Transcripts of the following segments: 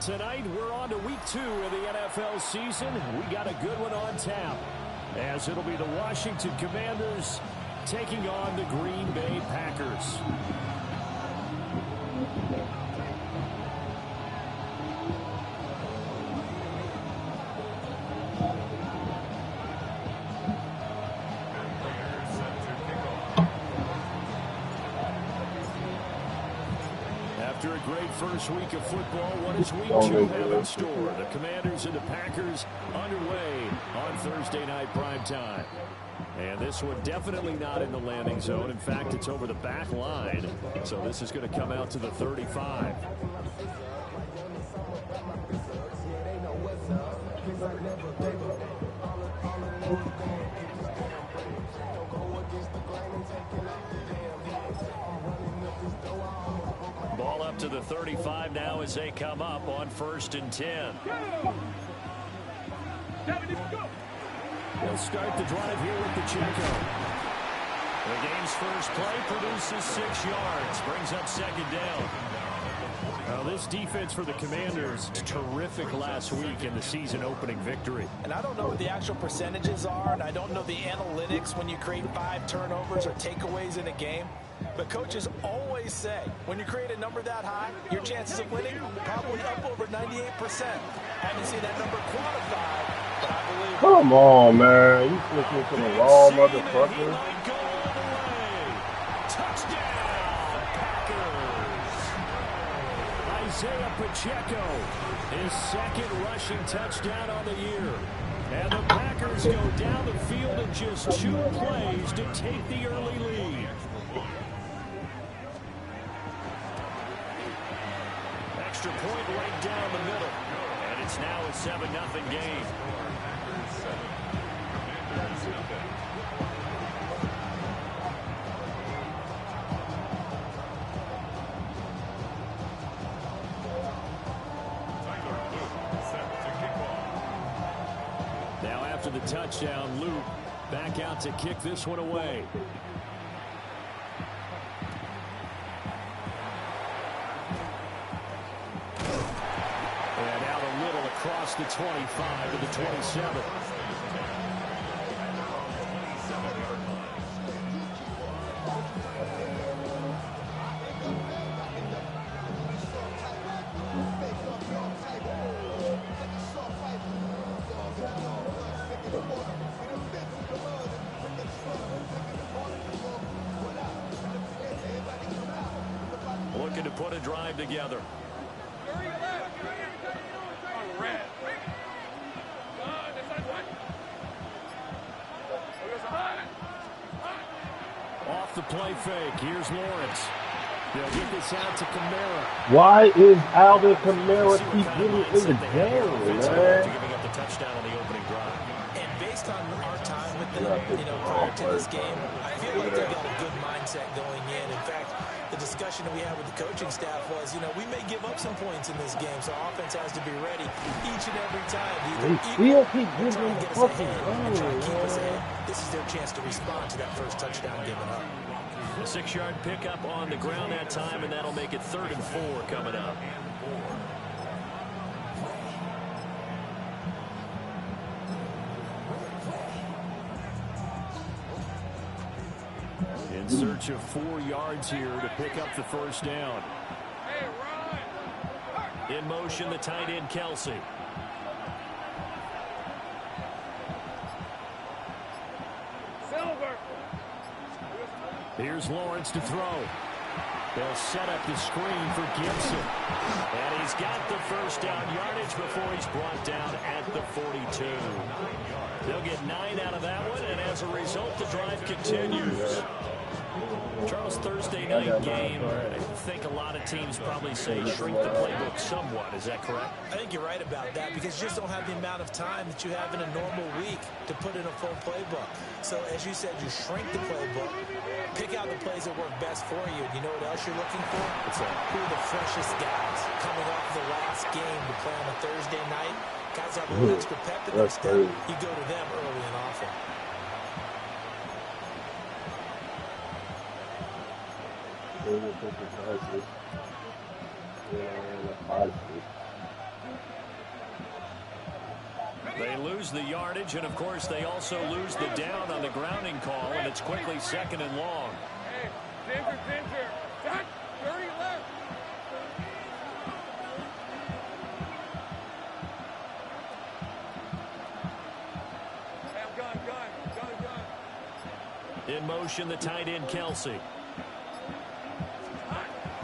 Tonight, we're on to week 2 of the NFL season. We got a good one on tap, as it'll be the Washington Commanders taking on the Green Bay Packers. After a great first week of football, what does week 2 have in store? The Commanders and the Packers underway on Thursday night primetime. And this one definitely not in the landing zone. In fact, it's over the back line. So this is going to come out to the 35. Ball up to the 35 now as they come up on 1st and 10. They'll start the drive here with Pacheco. The game's first play produces 6 yards, brings up 2nd down. Now this defense for the Commanders, terrific last week in the season opening victory. And I don't know what the actual percentages are, and I don't know the analytics when you create 5 turnovers or takeaways in a game. But coaches always say, when you create a number that high, your chances of winning probably up over 98%. Haven't seen that number quantified, but I believe... Come on, man. You switching to the wrong motherfucker. Touchdown, Packers. Isaiah Pacheco, his 2nd rushing touchdown on the year. And the Packers go down the field in just 2 plays to take the early lead. Extra point right down the middle. And it's now a 7-0 game. Now after the touchdown, Luke back out to kick this one away. Across the 25 to the 27. Looking to put a drive together. Off the play fake. Here's Lawrence. They'll get this out to Kamara. Why is Alvin Kamara keep getting in the game, man? Giving up the touchdown on the opening drive. And based on our time with them, prior to this game, I feel like they've got a good mindset going in. In fact, the discussion that we had with the coaching staff was, we may give up some points in this game, so offense has to be ready each and every time. They still keep giving the fucking and try to keep us ahead. This is their chance to respond to that first touchdown given up. A 6-yard pickup on the ground that time, and that'll make it 3rd and 4 coming up. In search of 4 yards here to pick up the 1st down. In motion, the tight end, Kelsey. Here's Lawrence to throw. They'll set up the screen for Gibson. And he's got the 1st down yardage before he's brought down at the 42. They'll get 9 out of that one, and as a result, the drive continues. Charles, Thursday night game, I think a lot of teams probably say shrink the playbook somewhat. Is that correct? I think you're right about that because you just don't have the amount of time that you have in a normal week to put in a full playbook. So, as you said, you shrink the playbook, pick out the plays that work best for you. You know what else you're looking for? Who are the freshest guys coming off the last game to play on a Thursday night? Guys have a little extra pep in their step. You go to them early and often. They lose the yardage, and of course they also lose the down on the grounding call, and it's quickly 2nd and long. Hey, center. 30 left. Gun. In motion, the tight end, Kelsey.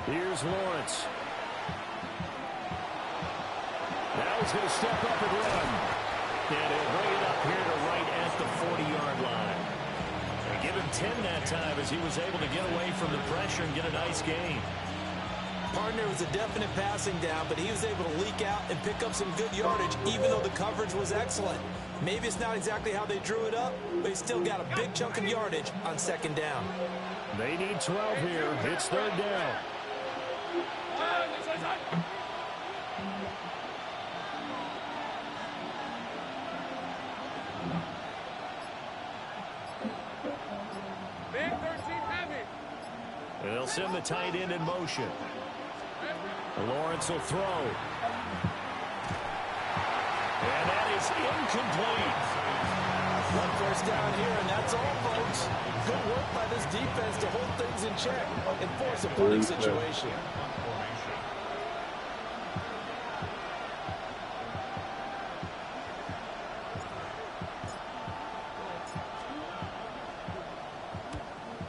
Here's Lawrence. Now he's going to step up and run. And he'll bring it up here to right at the 40-yard line. They give him 10 that time as he was able to get away from the pressure and get a nice gain. Partner was a definite passing down, but he was able to leak out and pick up some good yardage, even though the coverage was excellent. Maybe it's not exactly how they drew it up, but he still got a big chunk of yardage on 2nd down. They need 12 here. It's 3rd down. Big 13 heavy. And they'll send the tight end in motion. Lawrence will throw. And that is incomplete. 1 first down here, and that's all, folks. Good work by this defense to hold things in check and force a punting situation.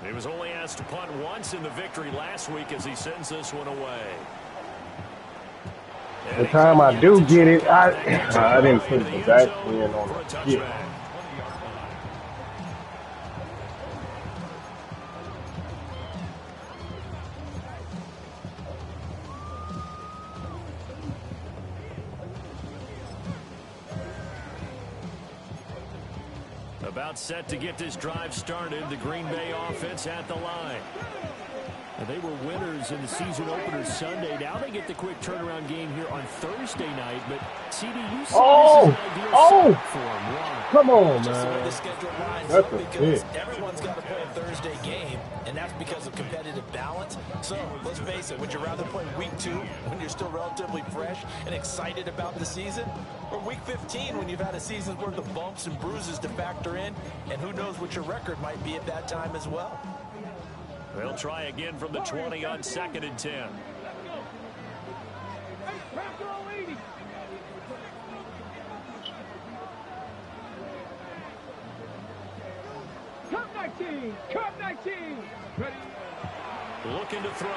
He was only asked to punt once in the victory last week as he sends this one away. The time I do get it, I didn't put the back end on the skip. About set to get this drive started, the Green Bay offense at the line. And they were winners in the season opener Sunday. Now they get the quick turnaround game here on Thursday night. But CD, you see this is an ideal setup for them. Wow. Come on, Just the way man. the schedule lines That's up, a because hit. everyone's got to play a Thursday game, and that's because of competitive balance. So let's face it, would you rather play week 2 when you're still relatively fresh and excited about the season, or week 15 when you've had a season's worth of bumps and bruises to factor in, and who knows what your record might be at that time as well? They'll try again from the 20 on 2nd and 10. Cup 19. Ready. Looking to throw.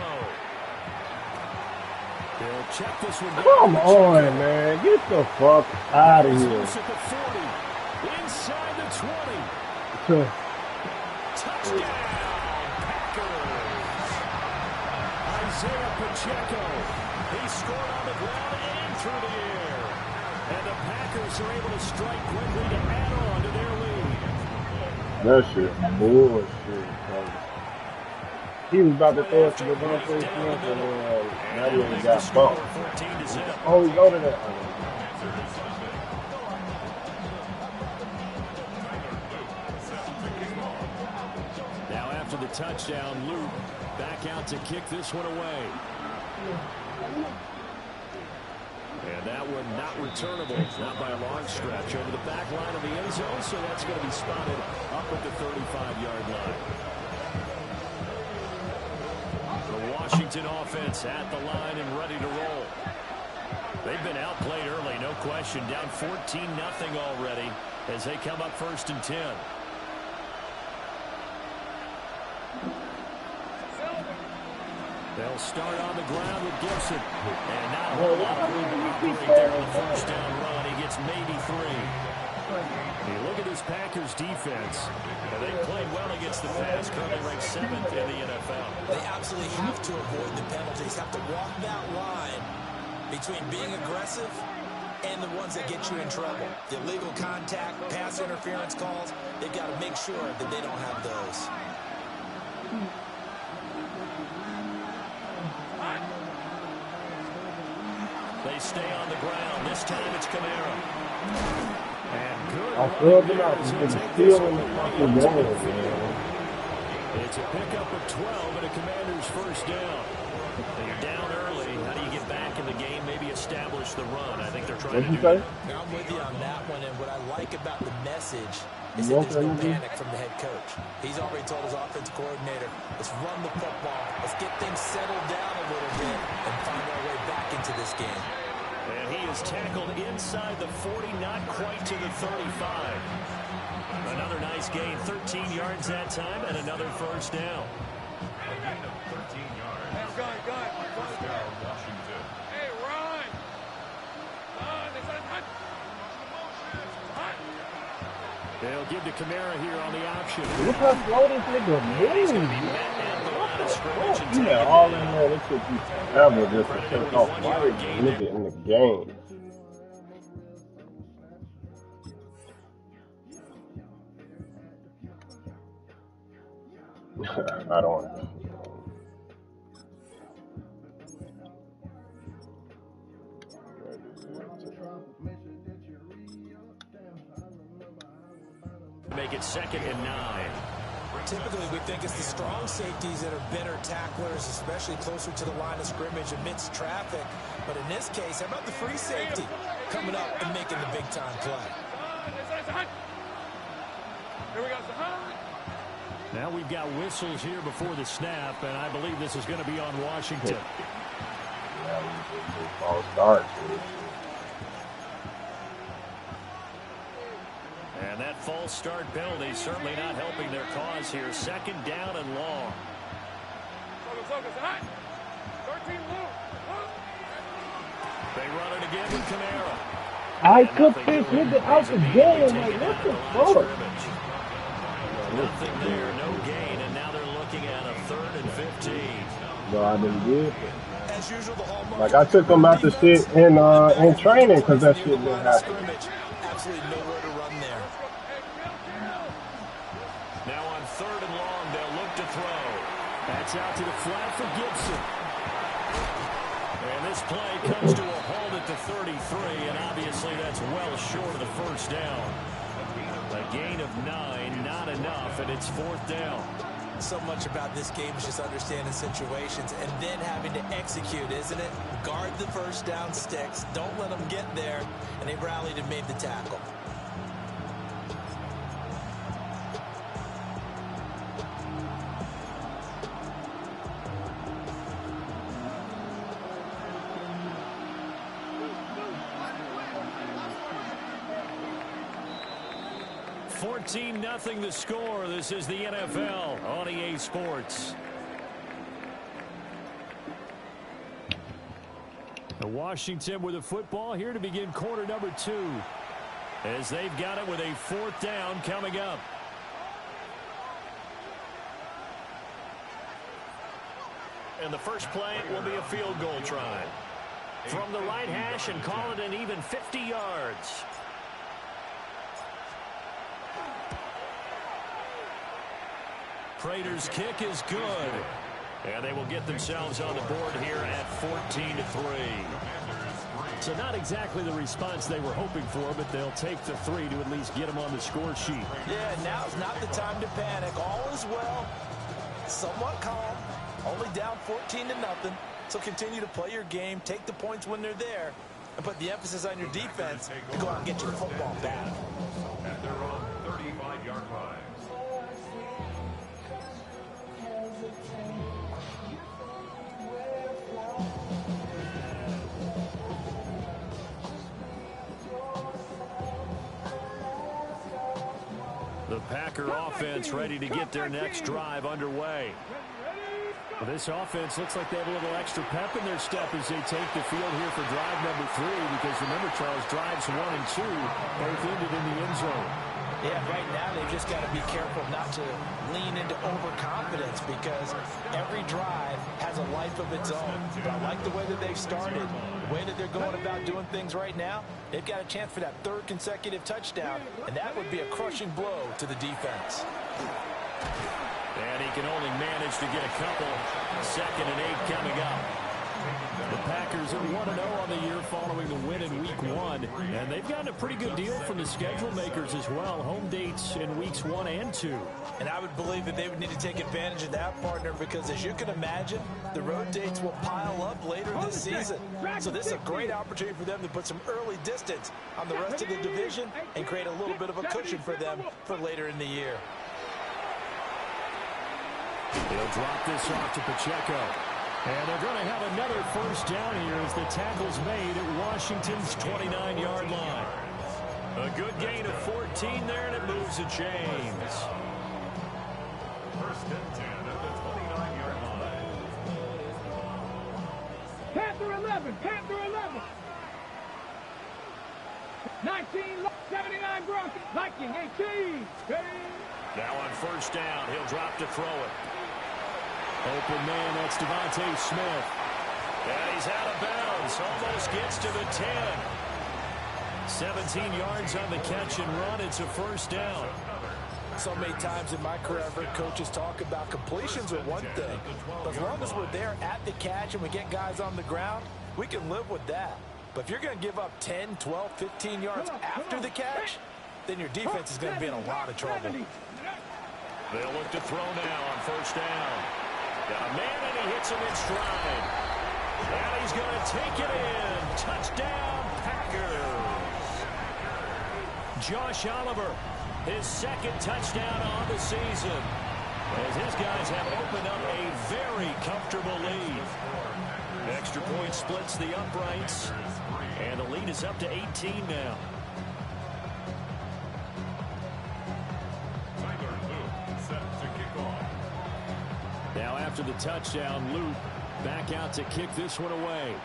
They'll check this one. Come on, man. Get the fuck out of here. At the 40. Inside the 20. Touchdown. Isaiah Pacheco. He scored on the ground and through the air. And the Packers are able to strike quickly to add on to their lead. That shit bullshit. He was about to throw it to the one first month, and now he only got bumped. Oh, he go to that. Now after the touchdown, Luke back out to kick this one away. And that one not returnable, not by a long stretch, over the back line of the end zone, so that's going to be spotted up at the 35-yard line. The Washington offense at the line and ready to roll. They've been outplayed early, no question, down 14-0 already as they come up 1st and 10. They'll start on the ground with Gibson. And not a whole lot of room to operate there on the 1st down run. He gets maybe 3. You look at this Packers defense. They played well against the pass, currently ranked 7th in the NFL. They absolutely have to avoid the penalties, have to walk that line between being aggressive and the ones that get you in trouble. The illegal contact, pass interference calls, they've got to make sure that they don't have those. They stay on the ground. This time it's Kamara. And good. I filled it out. He's been stealing the fucking game, man. It's a pickup of 12 and a Commanders 1st down. You're down early. How do you get back in the game? Maybe a establish the run. I think they're trying to do say? that. I'm with you on that one, and what I like about the message is that there's no panic from the head coach. He's already told his offensive coordinator, let's run the football, let's get things settled down a little bit and find our way back into this game. And he is tackled inside the 40, not quite to the 35. Another nice gain, 13 yards that time, and another first down. Hey, run! They'll give to Kamara here on the option. Look how slow this nigga He's going to moves. be met at the line of scrimmage and You know, all in there, this should be forever just to take off my nigga in the game. I don't want to. Make it 2nd and 9. Typically, we think it's the strong safeties that are better tacklers, especially closer to the line of scrimmage amidst traffic. But in this case, how about the free safety coming up and making the big-time play? Here we go. Now we've got whistles here before the snap, and I believe this is going to be on Washington. False start. And that false start penalty certainly not helping their cause here. 2nd down and long. They run it again with Kamara. I took this nigga out the game. Like, what the fuck? Nothing there, no gain, and now they're looking at a 3rd and 15. No, I didn't do it. As usual, the hallmark Like, I took him out the shit in training because that shit didn't happen. Absolutely nowhere to run there. Now on 3rd and long, they'll look to throw. That's out to the flat for Gibson. And this play comes to a halt at the 33, and obviously that's well short of the first down. A gain of 9, not enough, and it's 4th down. So much about this game is just understanding situations and then having to execute, isn't it? Guard the first down sticks. Don't let them get there. And they rallied and made the tackle. Nothing the score. This is the NFL on EA Sports. Washington with the football here to begin quarter number 2. As they've got it with a 4th down coming up. And the first play will be a field goal try. From the right hash and call it an even 50 yards. Prater's kick is good. And they will get themselves on the board here at 14-3. So not exactly the response they were hoping for, but they'll take the 3 to at least get them on the score sheet. Yeah, now's not the time to panic. All is well. Somewhat calm. Only down 14-0. So continue to play your game, take the points when they're there, and put the emphasis on your defense and go out and get your football back. At their own 35-yard line. The Packer offense ready to get their next drive underway. Well, this offense looks like they have a little extra pep in their step as they take the field here for drive number 3, because remember, Charles, drives 1 and 2 both ended in the end zone. Yeah, right now they've just got to be careful not to lean into overconfidence, because every drive has a life of its own. But I like the way that they've started, the way that they're going about doing things right now. They've got a chance for that 3rd consecutive touchdown, and that would be a crushing blow to the defense. And he can only manage to get a couple. 2nd and 8 coming up. The Packers are 1-0 on the year following the win in Week 1. And they've gotten a pretty good deal from the schedule makers as well. Home dates in Weeks 1 and 2. And I would believe that they would need to take advantage of that, partner, because as you can imagine, the road dates will pile up later this season. So this is a great opportunity for them to put some early distance on the rest of the division and create a little bit of a cushion for them for later in the year. He'll drop this off to Pacheco. And they're going to have another first down here as the tackle's made at Washington's 29-yard line. A good gain of 14 there, and it moves the chains. First and 10 at the 29-yard line. Panther 11, Panther 11. 1979 Broncos, Viking 18. Now on first down, he'll drop to throw it. Open man, that's Devontae Smith. And he's out of bounds, almost gets to the 10. 17 yards on the catch and run. It's a first down. So many times in my career, I've heard coaches talk about completions are one thing. But as long as we're there at the catch and we get guys on the ground, we can live with that. But if you're going to give up 10, 12, 15 yards after the catch, then your defense is going to be in a lot of trouble. They'll look to throw now on first down. Got a man, and he hits him in stride. And he's going to take it in. Touchdown, Packers. Josh Oliver, his second touchdown on the season, as his guys have opened up a very comfortable lead. Extra point splits the uprights, and the lead is up to 18 now. Now after the touchdown, Luke back out to kick this one away.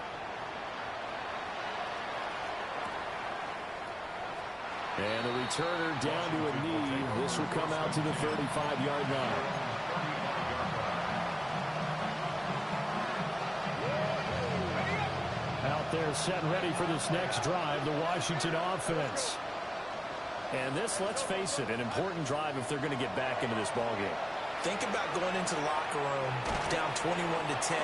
And the returner down to a knee. This will come out to the 35-yard line. Out there set and ready for this next drive, the Washington offense. And this, let's face it, an important drive if they're going to get back into this ballgame. Think about going into the locker room down 21-10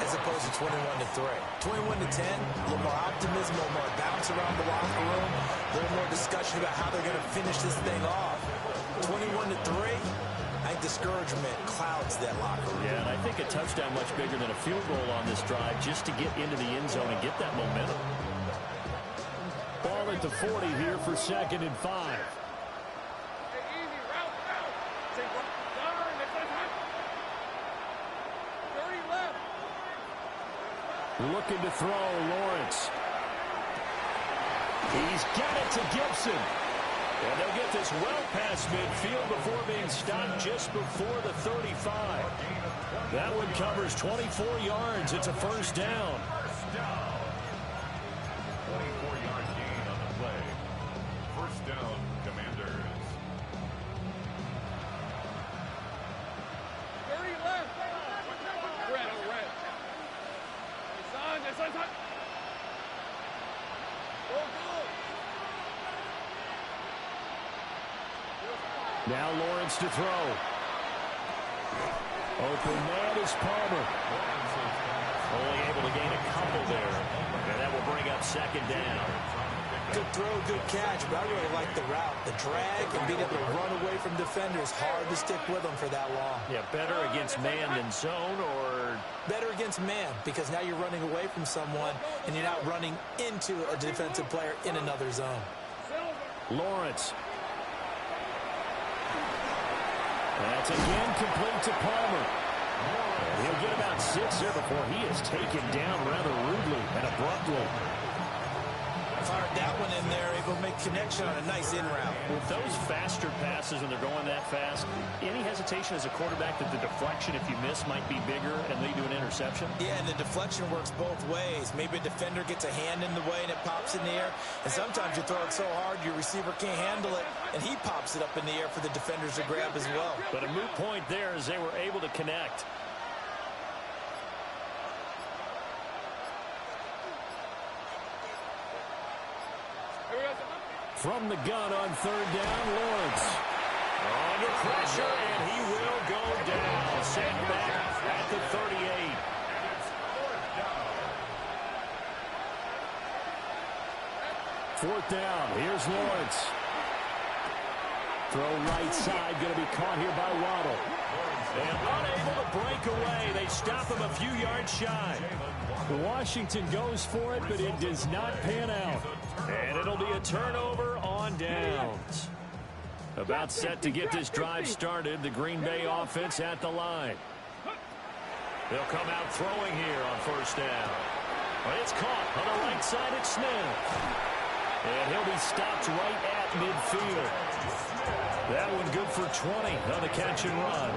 as opposed to 21-3. 21-10, a little more optimism, a little more bounce around the locker room, a little more discussion about how they're going to finish this thing off. 21-3, I think discouragement clouds that locker room. Yeah, and I think a touchdown much bigger than a field goal on this drive just to get into the end zone and get that momentum. Ball at the 40 here for 2nd and 5. Looking to throw, Lawrence. He's got it to Gibson. And they'll get this well past midfield before being stopped just before the 35. That one covers 24 yards. It's a first down. 24-yard gain on the play. First down, Commanders. 30 left. Red. Son. Now Lawrence to throw. Open man is Palmer. Only able to gain a couple there. And that will bring up 2nd down. Good throw, good catch, but I really like the route. The drag and being able to run away from defenders, hard to stick with them for that long. Yeah, better against man than zone, or better against man, because now you're running away from someone and you're not running into a defensive player in another zone. Lawrence. That's again complete to Palmer. And he'll get about 6 here before he is taken down rather rudely and abruptly. Fired that one in there, able to make connection on a nice in route. With those faster passes when they're going that fast, any hesitation as a quarterback that the deflection, if you miss, might be bigger and lead to an interception? Yeah, and the deflection works both ways. Maybe a defender gets a hand in the way and it pops in the air. And sometimes you throw it so hard your receiver can't handle it, and he pops it up in the air for the defenders to grab as well. But a moot point there as they were able to connect. From the gun on 3rd down, Lawrence. Under pressure, and he will go down. Set back at the 38. 4th down. Here's Lawrence. Throw right side, going to be caught here by Waddle. And unable to break away. They stop him a few yards shy. Washington goes for it, but it does not pan out. And it'll be a turnover on downs. About set to get this drive started. The Green Bay offense at the line. They'll come out throwing here on 1st down. But it's caught on the right side at Smith. And he'll be stopped right at midfield. That one good for 20 on the catch and run.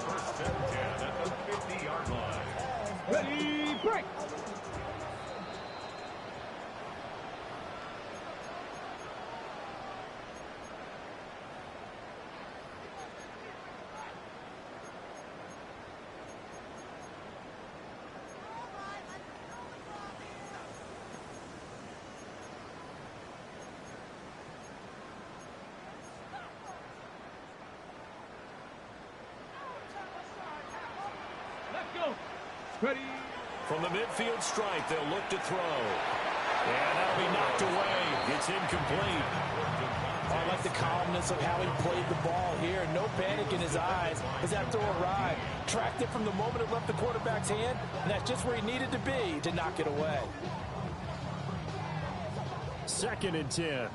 First and 10 at the 50-yard line. Ready, break. Ready. From the midfield stripe, they'll look to throw. And that'll be knocked away. It's incomplete. I like the calmness of how he played the ball here. No panic in his eyes as that throw arrived. Tracked it from the moment it left the quarterback's hand, and that's just where he needed to be to knock it away. 2nd and 10.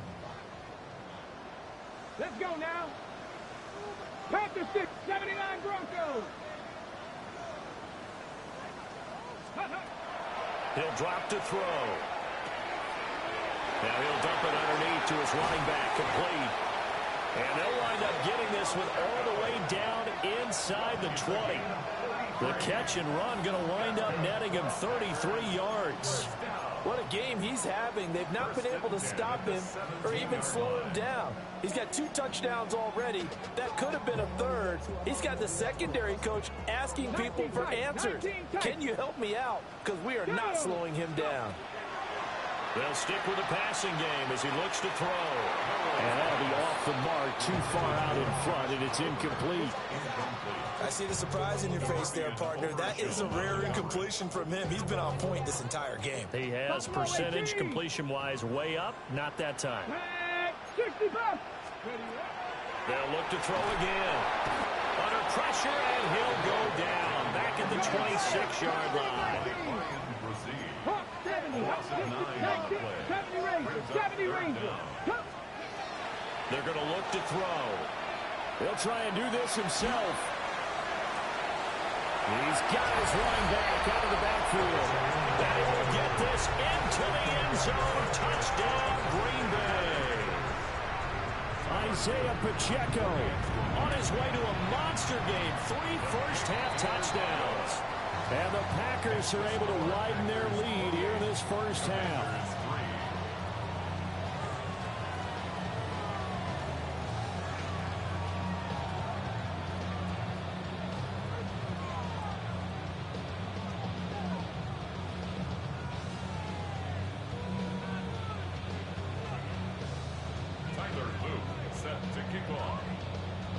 Let's go now. Panther 6, 79 Broncos. He'll drop to throw. Now he'll dump it underneath to his running back, complete. And they'll wind up getting this one all the way down inside the 20. The catch and run going to wind up netting him 33 yards. What a game he's having. They've not been able to stop him or even slow him down. He's got 2 touchdowns already. That could have been a 3rd. He's got the secondary coach asking people for answers. Can you help me out? Because we are not slowing him down. They'll stick with the passing game as he looks to throw. And that'll be off the mark, too far out in front, and it's incomplete. I see the surprise in your face there, partner. That is a rare incompletion from him. He's been on point this entire game. He has percentage completion-wise way up, not that time. 65. They'll look to throw again. Under pressure, and he'll go down. Back at the 26-yard line. 70 Rangers. They're going to look to throw. He'll try and do this himself. He's got his running back out of the backfield. And he will get this into the end zone. Touchdown, Green Bay. Isaiah Pacheco on his way to a monster game. 3 first-half touchdowns. And the Packers are able to widen their lead here in this first half.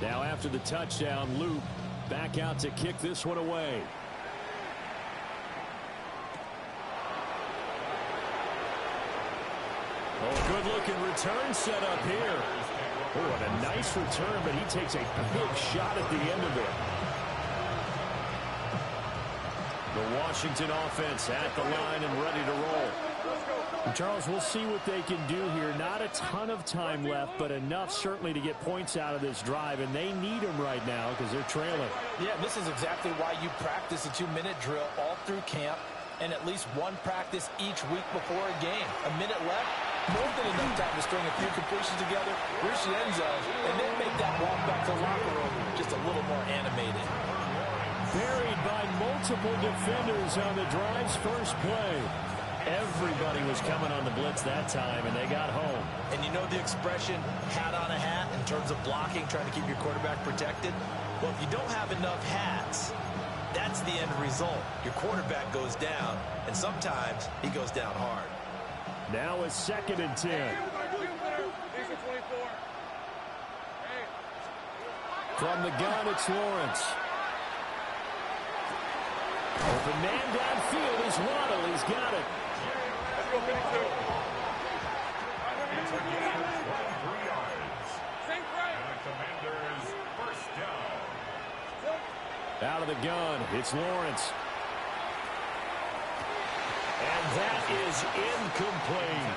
Now after the touchdown, Luke back out to kick this one away. Oh, good-looking return set up here. Oh, and a nice return, but he takes a big shot at the end of it. The Washington offense at the line and ready to roll. And Charles, we'll see what they can do here. Not a ton of time left, but enough certainly to get points out of this drive, and they need them right now because they're trailing. Yeah, this is exactly why you practice a 2-minute drill all through camp and at least one practice each week before a game. A minute left, more than enough time to string a few completions together, reach the end zone, and then make that walk back to the locker room just a little more animated. Buried by multiple defenders on the drive's first play. Everybody was coming on the blitz that time, and they got home. And you know the expression, hat on a hat, in terms of blocking, trying to keep your quarterback protected? Well, if you don't have enough hats, that's the end result. Your quarterback goes down, and sometimes he goes down hard. Now it's 2nd and 10. From the gun, it's Lawrence. Open man downfield is Waddle. He's got it. It's a gain of 23 yards. And the Commanders first down. Out of the gun, it's Lawrence. And that is incomplete.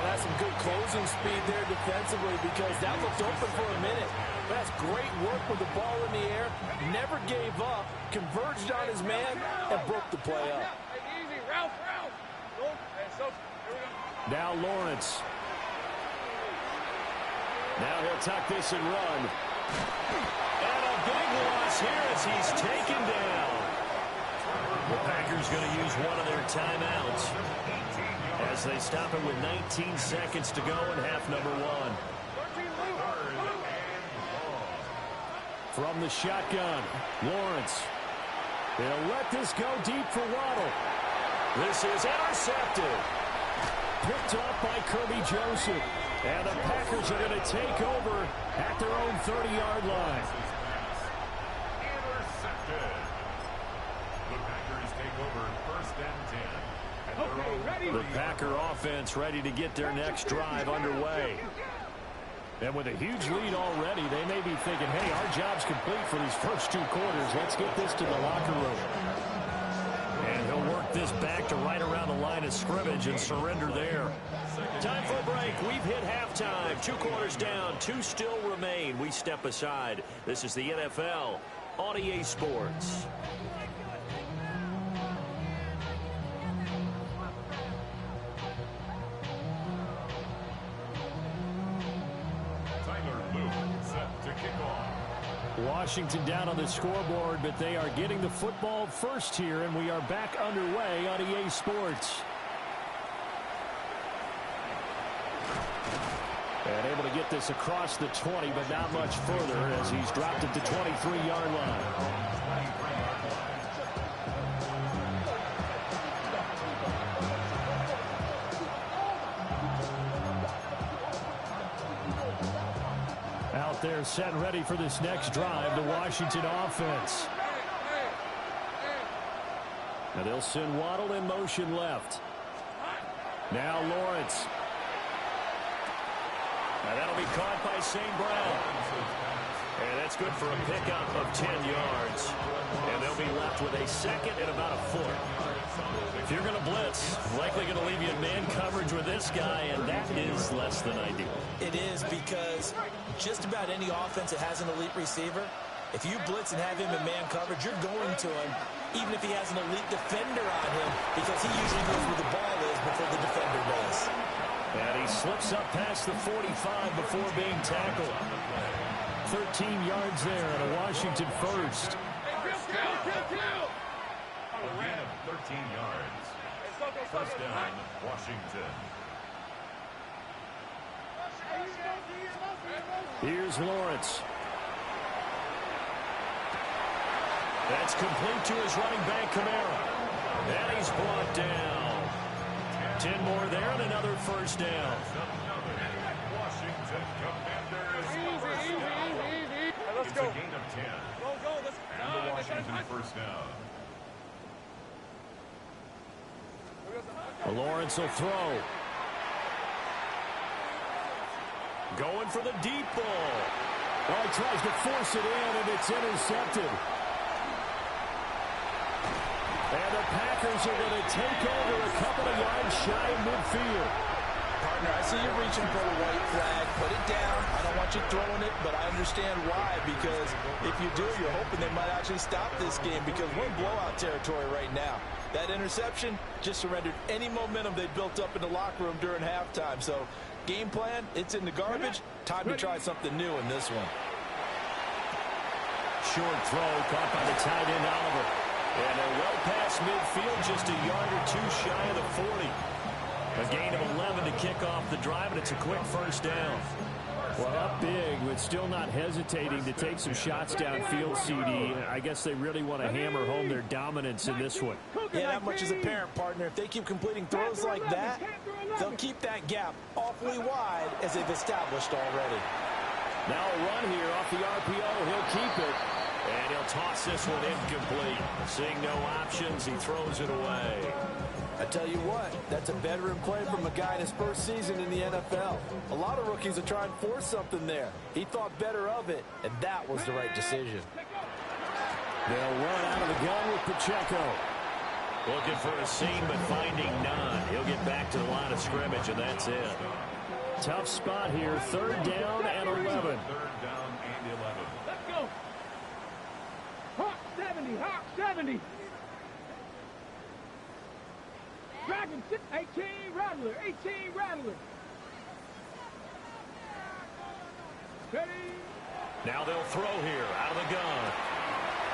That's some good closing speed there defensively because that looked open for a minute. That's great work with the ball in the air. Never gave up, converged on his man, and broke the play up. Now Lawrence. Now he'll tuck this and run. And a big loss here as he's taken down. The Packers going to use one of their timeouts as they stop it with 19 seconds to go in half number one. From the shotgun, Lawrence. They'll let this go deep for Waddle. This is intercepted. Picked off by Kirby Joseph. And the Packers are going to take over at their own 30-yard line. Intercepted. The Packers take over first and 10. The Packer offense ready to get their next drive underway. And with a huge lead already, they may be thinking, hey, our job's complete for these first 2 quarters. Let's get this to the locker room. And he'll work this back to right around the line of scrimmage and surrender there. Time for a break. We've hit halftime. 2 quarters down. 2 still remain. We step aside. This is the NFL on EA Sports. Set to kick off. Washington down on the scoreboard, but they are getting the football first here, and we are back underway on EA Sports. And able to get this across the 20, but not much further as he's dropped it to 23-yard line. They're set and ready for this next drive, the Washington offense. Now they'll send Waddle in motion left. Now Lawrence. Now that'll be caught by St. Brown. And that's good for a pickup of 10 yards. And they'll be left with a second and about a foot. If you're going to blitz, likely going to leave you in man coverage with this guy, and that is less than ideal. It is because just about any offense that has an elite receiver, if you blitz and have him in man coverage, you're going to him, even if he has an elite defender on him, because he usually knows where the ball is before the defender does. And he slips up past the 45 before being tackled. 13 yards there and a Washington first. A gain of 13 yards. First down, Washington. Here's Lawrence. That's complete to his running back, Kamara. And he's brought down. 10 more there and another first down. Washington Commanders first down. Let's go. It's a gain of 10. And the Washington first down. Lawrence will throw. Going for the deep ball. Oh, he tries to force it in, and it's intercepted. And the Packers are going to take over a couple of yards shy of midfield. Partner, I see you reaching for the white flag. Put it down. I don't want you throwing it, but I understand why. Because if you do, you're hoping they might actually stop this game because we're in blowout territory right now. That interception just surrendered any momentum they built up in the locker room during halftime. So, game plan, it's in the garbage. Time to try something new in this one. Short throw caught by the tight end, Oliver. And they're well past midfield, just a yard or two shy of the 40. A gain of 11 to kick off the drive, and it's a quick first down. Well, up big, but still not hesitating to take some shots downfield, CD. I guess they really want to hammer home their dominance in this one. Yeah, that much is apparent, partner. If they keep completing throws like that, they'll keep that gap awfully wide as they've established already. Now a run here off the RPO. He'll keep it. And he'll toss this one incomplete. Seeing no options, he throws it away. I tell you what, that's a veteran play from a guy in his first season in the NFL. A lot of rookies are trying to force something there. He thought better of it, and that was the right decision. They'll run out of the gun with Pacheco. Looking for a seam, but finding none. He'll get back to the line of scrimmage, and that's it. Tough spot here. 3rd down and 11. 3rd down and 11. Let's go. Hawk 70, Hawk 70. Dragon 18, Rattler, 18, Rattler. Ready. Now they'll throw here out of the gun.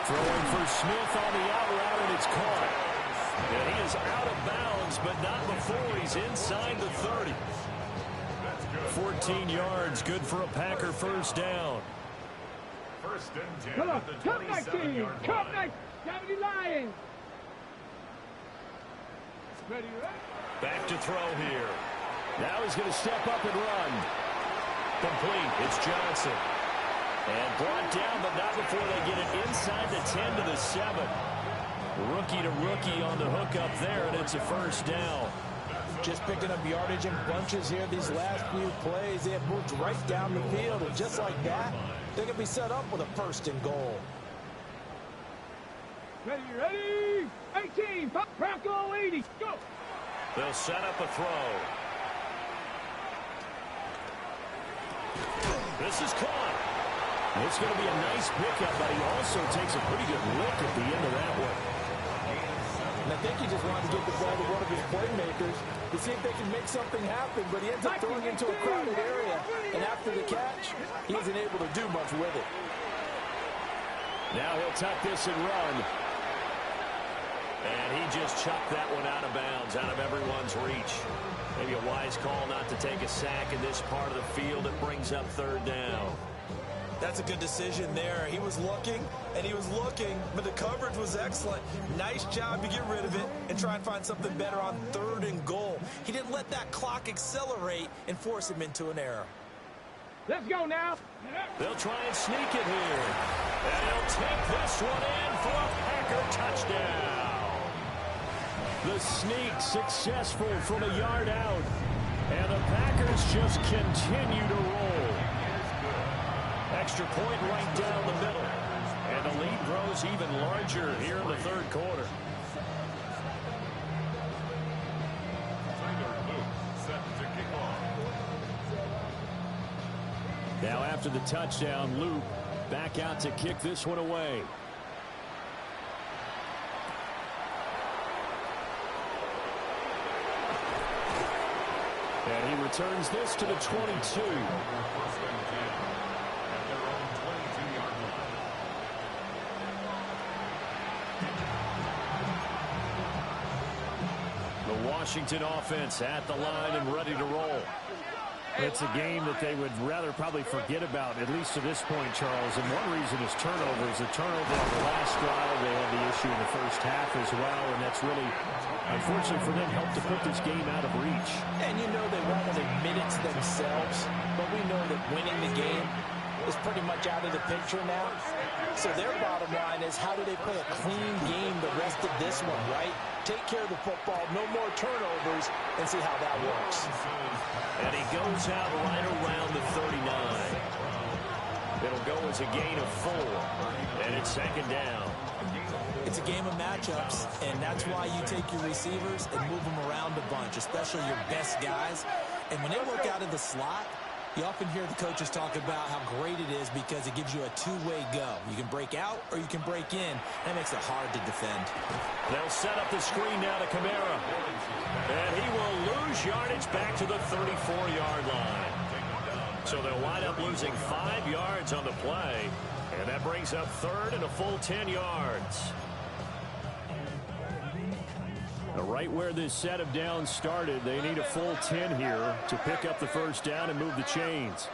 Throwing for Smith on the out route, and it's caught. And he is out of bounds, but not before he's inside the 30. That's good. 14 yards, good for a Packer 1st down. 1st and 10 Come on, at the Cup 19, 27-yard Cup line. 19, 70 Lions. Ready, ready. Back to throw here. Now he's going to step up and run. Complete. It's Johnson. And brought down, but not before they get it inside the 10 to the 7. Rookie to rookie on the hook up there, and it's a 1st down. Just picking up yardage in bunches here these last few plays. They have moved right down the field, and just like that, they're going to be set up with a 1st and goal. Ready, ready. 18, Bronco 80, go. They'll set up a throw. This is caught. It's going to be a nice pickup, but he also takes a pretty good look at the end of that one. And I think he just wanted to get the ball to one of his playmakers to see if they can make something happen, but he ends up throwing into a crowded area, and after the catch, he isn't able to do much with it. Now he'll tuck this and run. And he just chucked that one out of bounds, out of everyone's reach. Maybe a wise call not to take a sack in this part of the field. It brings up 3rd down. That's a good decision there. He was looking, and he was looking, but the coverage was excellent. Nice job to get rid of it and try and find something better on 3rd and goal. He didn't let that clock accelerate and force him into an error. Let's go now. They'll try and sneak it here. And he'll take this one in for a Packer touchdown. The sneak successful from a yard out. And the Packers just continue to roll. Extra point right down the middle. And the lead grows even larger here in the 3rd quarter. Now after the touchdown, Luke back out to kick this one away. And he returns this to the 22. The Washington offense at the line and ready to roll. It's a game that they would rather probably forget about, at least to this point, Charles. And one reason is turnovers. The turnover on the last drive, they had the issue in the 1st half as well, and that's really, unfortunately for them, helped to put this game out of reach. And you know they won't admit it to themselves, but we know that winning the game is pretty much out of the picture now. So their bottom line is, how do they play a clean game the rest of this one, right? Take care of the football, no more turnovers, and see how that works. And he goes out right around the 39. It'll go as a gain of 4, and it's 2nd down. It's a game of matchups, and that's why you take your receivers and move them around a bunch, especially your best guys. And when they work out of the slot, you often hear the coaches talk about how great it is because it gives you a two-way go. You can break out or you can break in. That makes it hard to defend. They'll set up the screen now to Camara. And he will lose yardage back to the 34-yard line. So they'll wind up losing 5 yards on the play. And that brings up 3rd and a full 10 yards. Right where this set of downs started, they need a full 10 here to pick up the 1st down and move the chains.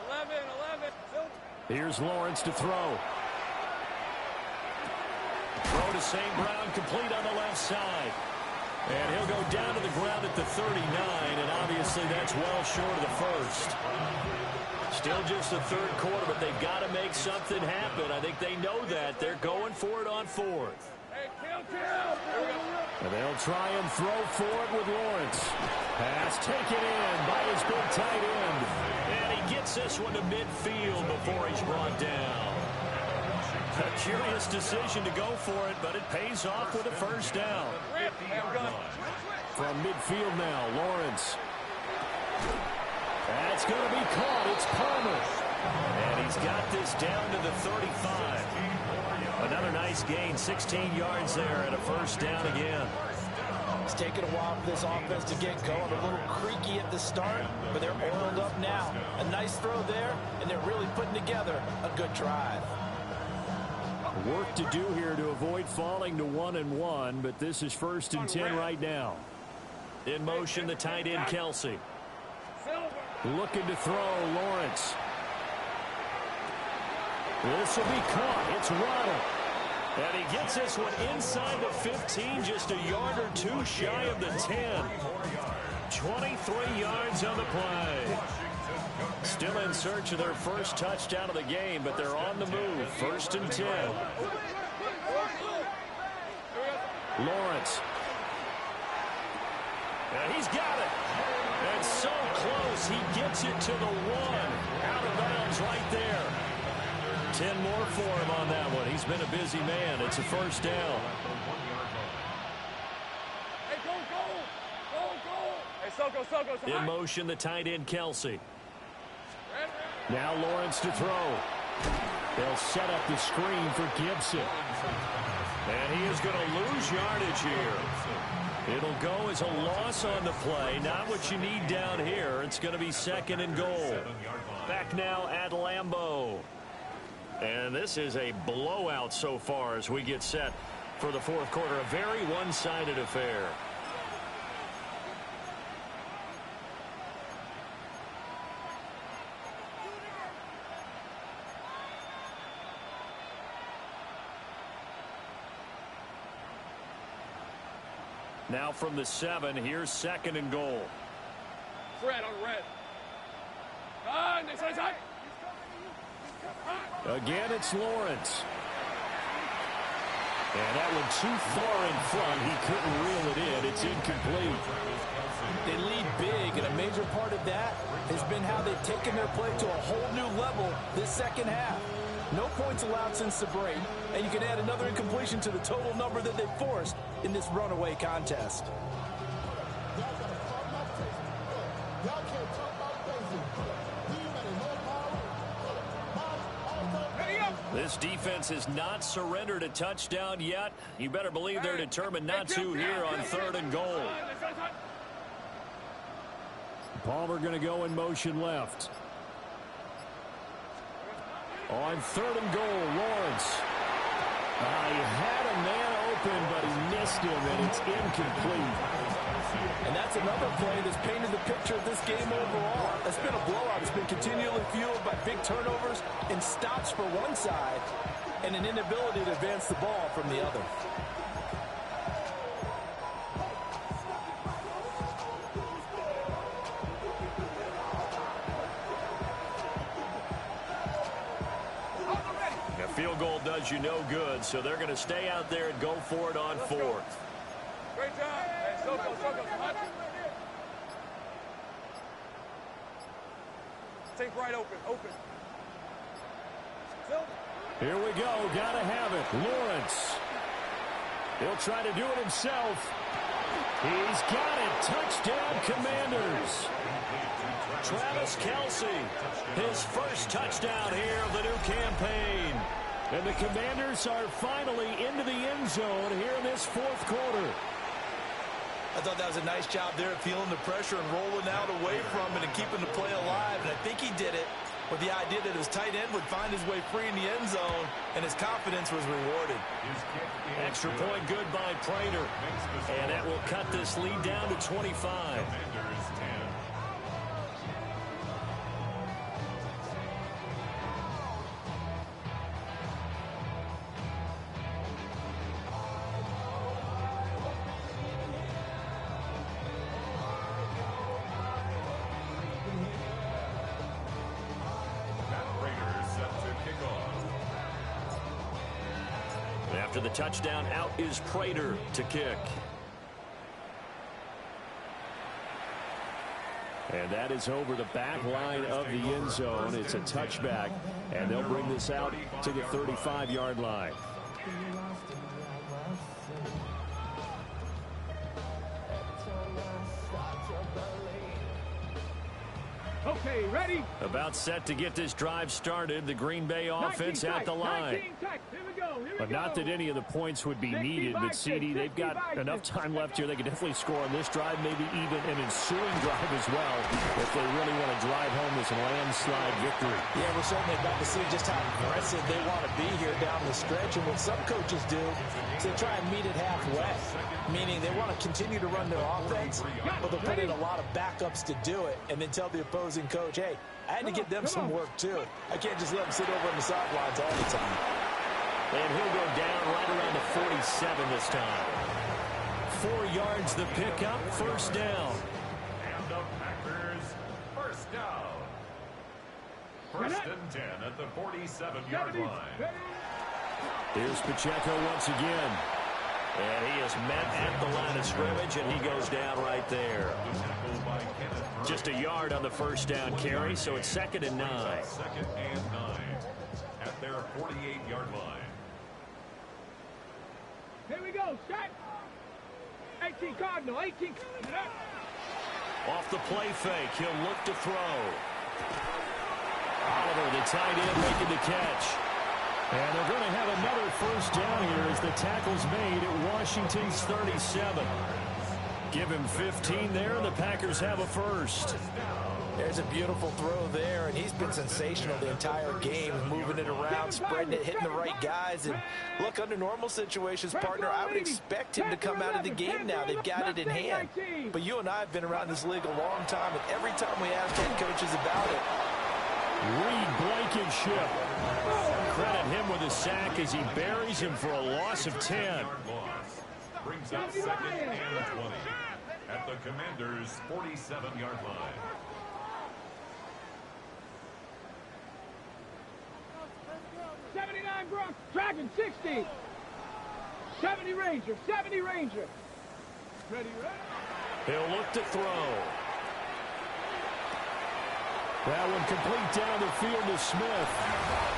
11. Here's Lawrence to throw. Throw to St. Brown, complete on the left side. And he'll go down to the ground at the 39, and obviously that's well short of the 1st. Still just the third quarter, but they've got to make something happen. I think they know that. They're going for it on fourth. And they'll try and throw for it with Lawrence. Pass taken in by his big tight end. And he gets this one to midfield before he's brought down. A curious decision to go for it, but it pays off with a first down. From midfield now, Lawrence. That's going to be caught. It's Palmer. And he's got this down to the 35. Another nice gain, 16 yards there, and a first down again. It's taken a while for this offense to get going. A little creaky at the start, but they're oiled up now. A nice throw there, and they're really putting together a good drive. Work to do here to avoid falling to 1-1, but this is 1st and 10 right now. In motion, the tight end, Kelsey. Looking to throw, Lawrence. This will be caught. It's Waddle. And he gets this one inside the 15, just a yard or two shy of the 10. 23 yards on the play. Still in search of their first touchdown of the game, but they're on the move. 1st and 10. Lawrence. And he's got it. And so close, he gets it to the 1. Out of bounds right there. 10 more for him on that one. He's been a busy man. It's a first down. Hey, go. Hey, in motion, the tight end, Kelsey. Now Lawrence to throw. They'll set up the screen for Gibson. And he is going to lose yardage here. It'll go as a loss on the play. Not what you need down here. It's going to be 2nd and goal. Back now at Lambeau. And this is a blowout so far as we get set for the 4th quarter. A very one-sided affair. Now from the 7, here's 2nd and goal. Red on red. Next side. Again, it's Lawrence. And that one too far in front. He couldn't reel it in. It's incomplete. They lead big, and a major part of that has been how they've taken their play to a whole new level this second half. No points allowed since the break, and you can add another incompletion to the total number that they forced in this runaway contest. This defense has not surrendered a touchdown yet. You better believe they're determined not to here on 3rd and goal. Palmer going to go in motion left. On 3rd and goal, Lawrence. He had a man open, but he missed him, and it's incomplete. And that's another play that's painted the picture of this game overall. It's been a blowout. It's been continually fueled by big turnovers and stops for one side and an inability to advance the ball from the other. A field goal does you no good, so they're going to stay out there and go for it on 4th. Great job. Hey, Soko. Take right open. Here we go. Gotta have it. Lawrence. He'll try to do it himself. He's got it. Touchdown, Commanders. Travis Kelsey, his first touchdown here of the new campaign. And the Commanders are finally into the end zone here in this 4th quarter. I thought that was a nice job there at feeling the pressure and rolling out away from it and keeping the play alive. And I think he did it with the idea that his tight end would find his way free in the end zone, and his confidence was rewarded. Extra point good by Prater. And that will cut this lead down to 25. After the touchdown, out is Prater to kick. And that is over the back line of the end zone. It's a touchback, and they'll bring this out to the 35-yard line. Okay, ready? About set to get this drive started. The Green Bay offense at the line. But not that any of the points would be needed, but CD, they've got enough time left here. They can definitely score on this drive, maybe even an ensuing drive as well, if they really want to drive home this landslide victory. Yeah, we're certainly about to see just how aggressive they want to be here down the stretch. And what some coaches do is they try and meet it halfway, meaning they want to continue to run their offense, but they'll put in a lot of backups to do it, and then tell the opposing coach, hey, I had to get them some work too. I can't just let them sit over on the sidelines all the time. And he'll go down right around the 47 this time. 4 yards the pickup, first down. And the Packers, first down. First and 10 at the 47-yard line. Here's Pacheco once again. And he is met at the line of scrimmage, and he goes down right there. Just a yard on the first down carry, so it's 2nd and 9. 2nd and 9 at their 48-yard line. Here we go, set. 18 Cardinal, 18. Off the play fake, he'll look to throw. Oliver, the tight end, making the catch. And they're going to have another first down here as the tackle's made at Washington's 37. Give him 15 there, and the Packers have a first. There's a beautiful throw there, and he's been sensational the entire game, moving it around, spreading it, hitting the right guys. And look, under normal situations, partner, I would expect him to come out of the game now. They've got it in hand. But you and I have been around this league a long time, and every time we ask head coaches about it, Reed Blankenship. Credit him with a sack as he buries him for a loss of 10. Brings up 2nd and 20 at the Commanders' 47-yard line. Bronx, Dragon 60. 70 Ranger, 70 Ranger. Ready, ready? He'll look to throw. That one complete down the field to Smith.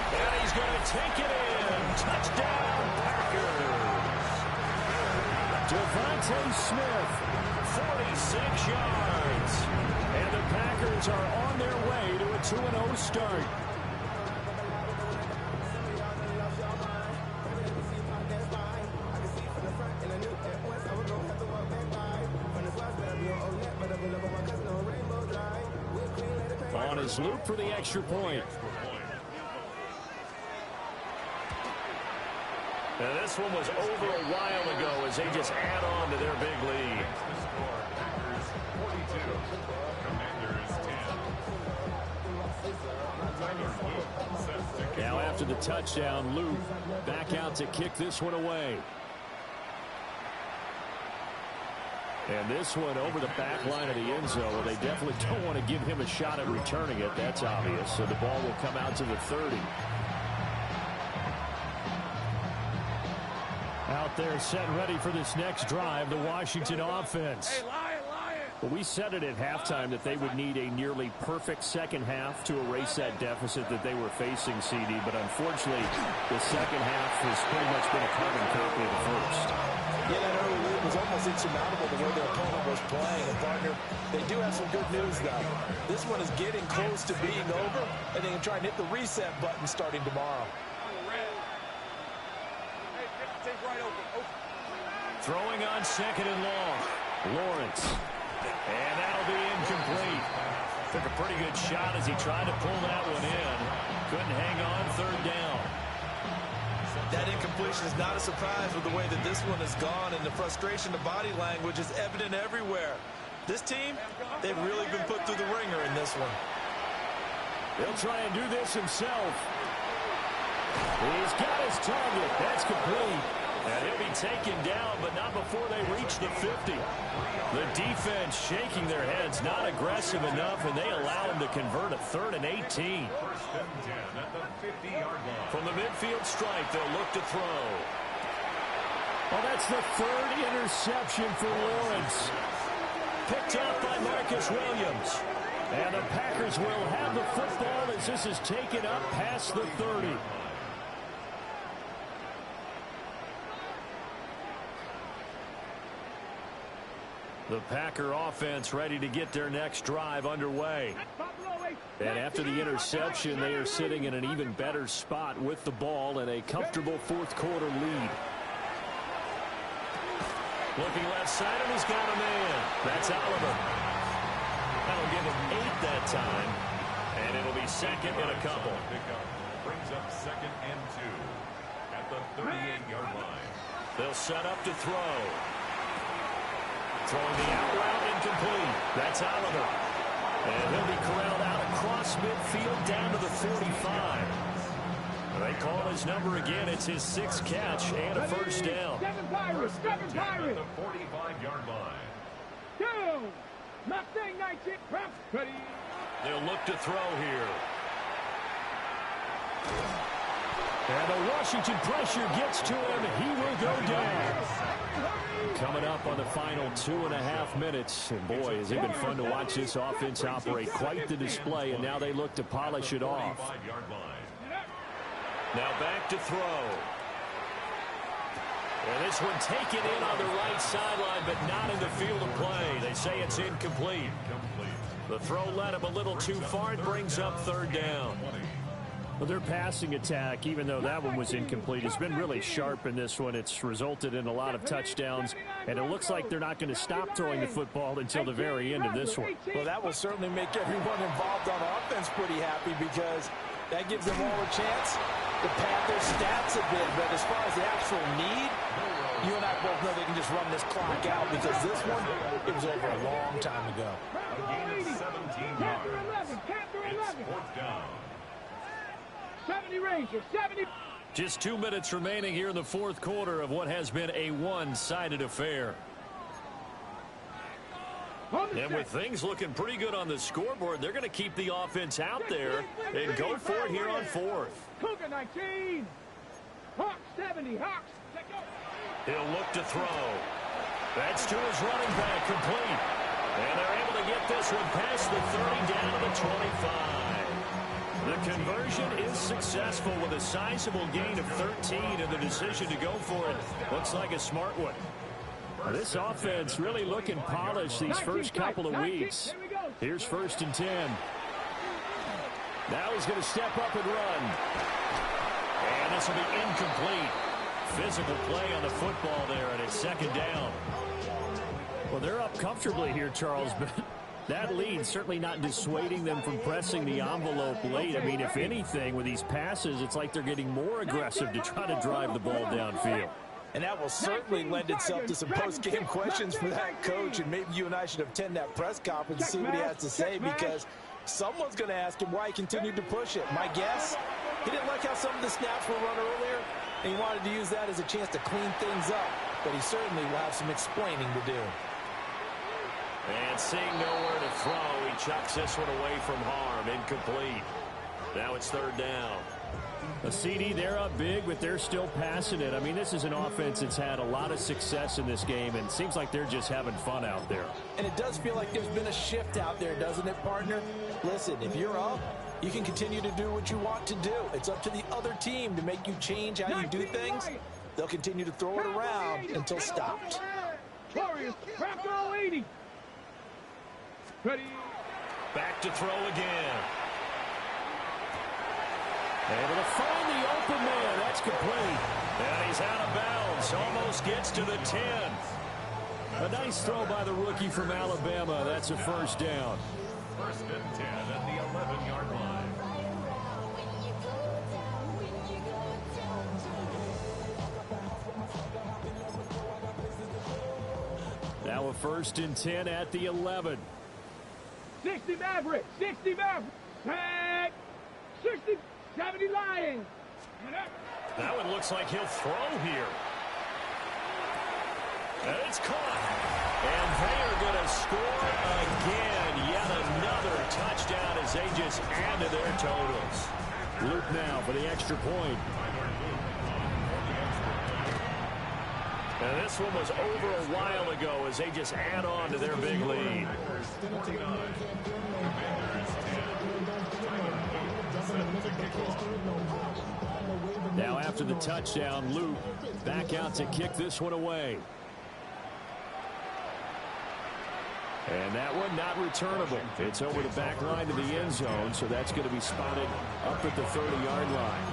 And he's going to take it in. Touchdown, Packers. Devontae Smith, 46 yards. And the Packers are on their way to a 2-0 start. On his loop for the extra point. And this one was over a while ago as they just add on to their big lead. Packers 42, Commanders 10. Now after the touchdown, Luke back out to kick this one away. And this one over the back line of the end zone. Well, they definitely don't want to give him a shot at returning it. That's obvious. So the ball will come out to the 30. Out there set ready for this next drive, the Washington offense. Hey, Lion. Well, we said it at halftime that they would need a nearly perfect second half to erase that deficit that they were facing, CD. But unfortunately, the second half has pretty much been a carbon copy of the first. yeah, that early lead was almost insurmountable the way their opponent was playing. And, partner, they do have some good news, though. This one is getting close to being over, and they can try and hit the reset button starting tomorrow. Throwing on 2nd and long. Lawrence. And that'll be incomplete. Took a pretty good shot as he tried to pull that one in. Couldn't hang on, 3rd down. That incompletion is not a surprise with the way that this one has gone, and the frustration, the body language is evident everywhere. This team, they've really been put through the ringer in this one. He'll try and do this himself. He's got his target. That's complete. And he'll be taken down, but not before they reach the 50. The defense shaking their heads, not aggressive enough, and they allow him to convert a 3rd and 18. First and 10 at the 50-yard line. From the midfield stripe, they'll look to throw. Well, that's the third interception for Lawrence. Picked up by Marcus Williams. And the Packers will have the football as this is taken up past the 30. The Packer offense ready to get their next drive underway. And after the interception, they are sitting in an even better spot with the ball and a comfortable fourth quarter lead. Looking left side, and he's got a man. That's Oliver. That'll give him 8 that time. And it'll be second and a couple. Pickup brings up second and 2 at the 38-yard line. They'll set up to throw. Throwing the out route, incomplete. That's Oliver. And he'll be corralled out across midfield down to the 45. They call his number again. It's his 6th catch and a first down. First and 10 at the 45-yard line. They'll look to throw here. And the Washington pressure gets to him. He will go down. Coming up on the final 2.5 minutes. And boy, has it been fun to watch this offense operate. Quite the display, and now they look to polish it off. Now back to throw. And this one taken in on the right sideline, but not in the field of play. They say it's incomplete. The throw led him a little too far. It brings up third down. Well, their passing attack, even though that one was incomplete, has been really sharp in this one. It's resulted in a lot of touchdowns, and it looks like they're not going to stop throwing the football until the very end of this one. Well, that will certainly make everyone involved on offense pretty happy because that gives them all a chance to pad their stats a bit. But as far as the actual need, you and I both know they can just run this clock out because this one, it was over a long time ago. A gain of 17 yards. It's fourth down. 70 Rangers, 70. Just 2 minutes remaining here in the fourth quarter of what has been a one-sided affair. And with things looking pretty good on the scoreboard, they're going to keep the offense out there and go for it here on fourth. Cougar 19. Hawks 70. Hawks. He'll look to throw. That's to his running back, complete. And they're able to get this one past the 30 down to the 25. The conversion is successful with a sizable gain of 13, and the decision to go for it looks like a smart one. This offense really looking polished these first couple of weeks. Here's 1st and 10. Now he's going to step up and run. And this will be incomplete. Physical play on the football there, and it's second down. Well, they're up comfortably here, Charles, but that lead certainly not dissuading them from pressing the envelope late. I mean, if anything, with these passes, it's like they're getting more aggressive to try to drive the ball downfield. And that will certainly lend itself to some post-game questions for that coach, and maybe you and I should attend that press conference and see what he has to say, because someone's going to ask him why he continued to push it. My guess, he didn't like how some of the snaps were run earlier, and he wanted to use that as a chance to clean things up, but he certainly will have some explaining to do. And seeing nowhere to throw, he chucks this one away from harm. Incomplete. Now it's third down. A CD, they're up big, but they're still passing it. I mean, this is an offense that's had a lot of success in this game, and it seems like they're just having fun out there. And it does feel like there's been a shift out there, doesn't it, partner? Listen, if you're up, you can continue to do what you want to do. It's up to the other team to make you change how you do things. They'll continue to throw it around until stopped. Warriors, Bronco 80. Ready. Back to throw again. Able to find the open man. That's complete. And he's out of bounds. Almost gets to the 10. A nice throw by the rookie from Alabama. That's a first down. 1st and 10 at the 11-yard line. Now a 1st and 10 at the 11. 60 Maverick, 60 Maverick, 60, 70 Lions. That one looks like he'll throw here. And it's caught. And they are going to score again. Yet another touchdown as they just add to their totals. Luke now for the extra point. And this one was over a while ago as they just add on to their big lead. Now after the touchdown, Luke back out to kick this one away. And that one not returnable. It's over the back line to the end zone, so that's going to be spotted up at the 30-yard line.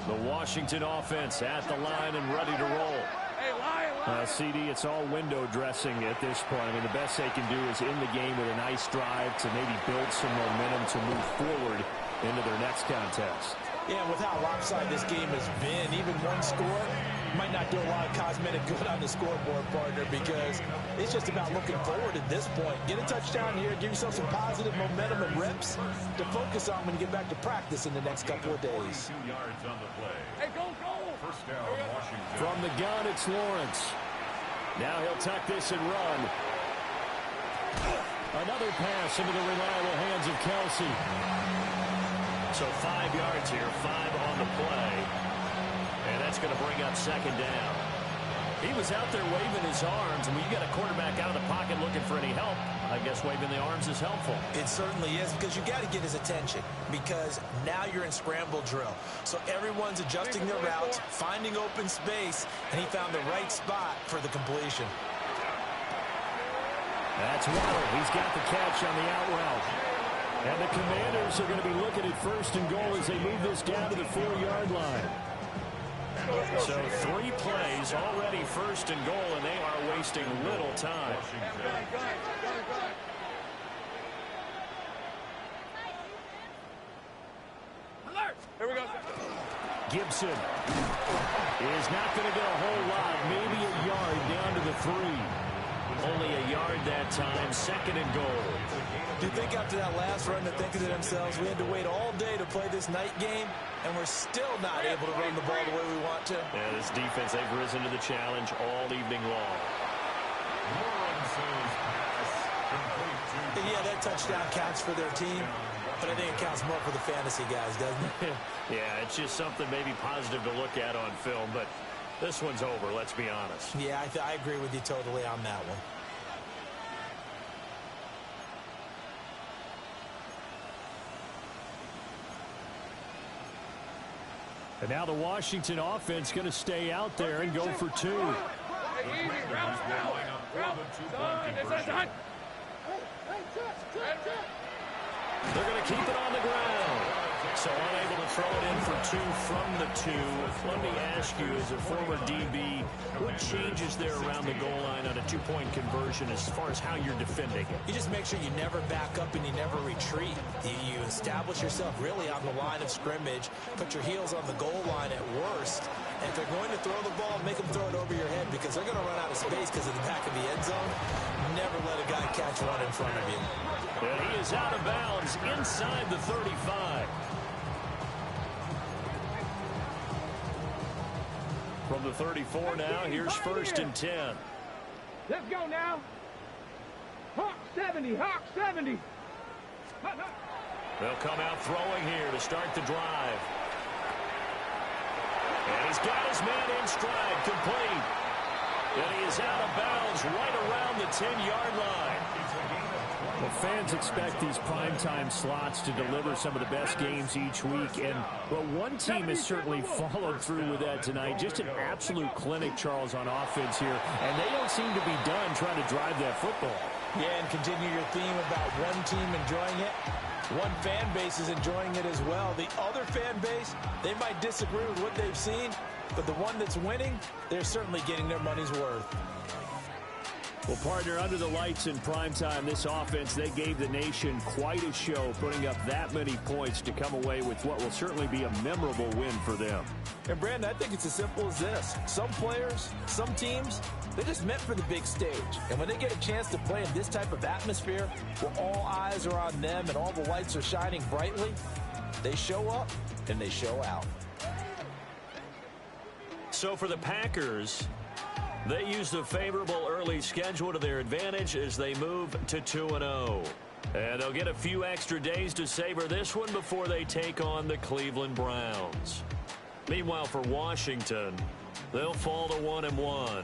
The Washington offense at the line and ready to roll. CD, it's all window dressing at this point. I mean, the best they can do is in the game with a nice drive to maybe build some momentum to move forward into their next contest. Yeah, with how lopsided this game has been, even one score might not do a lot of cosmetic good on the scoreboard, partner, because it's just about looking forward at this point. Get a touchdown here, give yourself some positive momentum and reps to focus on when you get back to practice in the next couple of days. 2 yards on the play. Hey, go! First down, Washington. From the gun, it's Lawrence. Now he'll tuck this and run. Another pass into the reliable hands of Kelsey. So 5 yards here, 5 on the play. And that's going to bring up second down. He was out there waving his arms, and when you got a quarterback out of the pocket looking for any help, I guess waving the arms is helpful. It certainly is, because you got to get his attention, because now you're in scramble drill. So everyone's adjusting their routes, finding open space, and he found the right spot for the completion. That's Waddle. He's got the catch on the out route. And the Commanders are going to be looking at first and goal as they move this down to the 4-yard line. So 3 plays already first and goal, and they are wasting little time. Alert! Here we go. Gibson is not going to get a whole lot, maybe a yard down to the 3. Only a yard that time, second and goal. Do you think after that last run they're thinking to themselves, we had to wait all day to play this night game, and we're still not able to run the ball the way we want to? Yeah, this defense, they've risen to the challenge all evening long. Yeah, that touchdown counts for their team, but I think it counts more for the fantasy guys, doesn't it? Yeah, it's just something maybe positive to look at on film, but this one's over, let's be honest. Yeah, I agree with you totally on that one. And now the Washington offense going to stay out there and go for 2. They're going to keep it on the ground. So unable to throw it in for 2 from the 2. Let me ask you, as a former DB, what changes there around the goal line on a 2-point conversion as far as how you're defending it? You just make sure you never back up and you never retreat. You establish yourself really on the line of scrimmage, put your heels on the goal line at worst, and if they're going to throw the ball, make them throw it over your head, because they're going to run out of space because of the back of the end zone. Never let a guy catch one in front of you. And he is out of bounds inside the 35. From the 34 now, here's first and 10. Let's go now. Hawk 70, Hawk 70. They'll come out throwing here to start the drive. And he's got his man in stride, complete. And he is out of bounds right around the 10-yard line. Well, fans expect these primetime slots to deliver some of the best games each week. And, well, one team has certainly followed through with that tonight. Just an absolute clinic, Charles, on offense here. And they don't seem to be done trying to drive that football. Yeah, and continue your theme about one team enjoying it. One fan base is enjoying it as well. The other fan base, they might disagree with what they've seen, but the one that's winning, they're certainly getting their money's worth. Well, partner, under the lights in primetime, this offense, they gave the nation quite a show, putting up that many points to come away with what will certainly be a memorable win for them. And, Brandon, I think it's as simple as this. Some players, some teams, they're just meant for the big stage. And when they get a chance to play in this type of atmosphere, where all eyes are on them and all the lights are shining brightly, they show up and they show out. So for the Packers, They use the favorable early schedule to their advantage as they move to 2-0. And they'll get a few extra days to savor this one before they take on the Cleveland Browns. Meanwhile, for Washington, they'll fall to 1-1.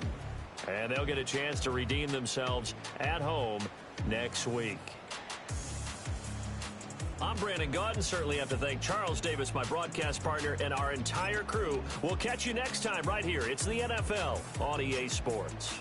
And they'll get a chance to redeem themselves at home next week. I'm Brandon Gaudin. Certainly have to thank Charles Davis, my broadcast partner, and our entire crew. We'll catch you next time right here. It's the NFL on EA Sports.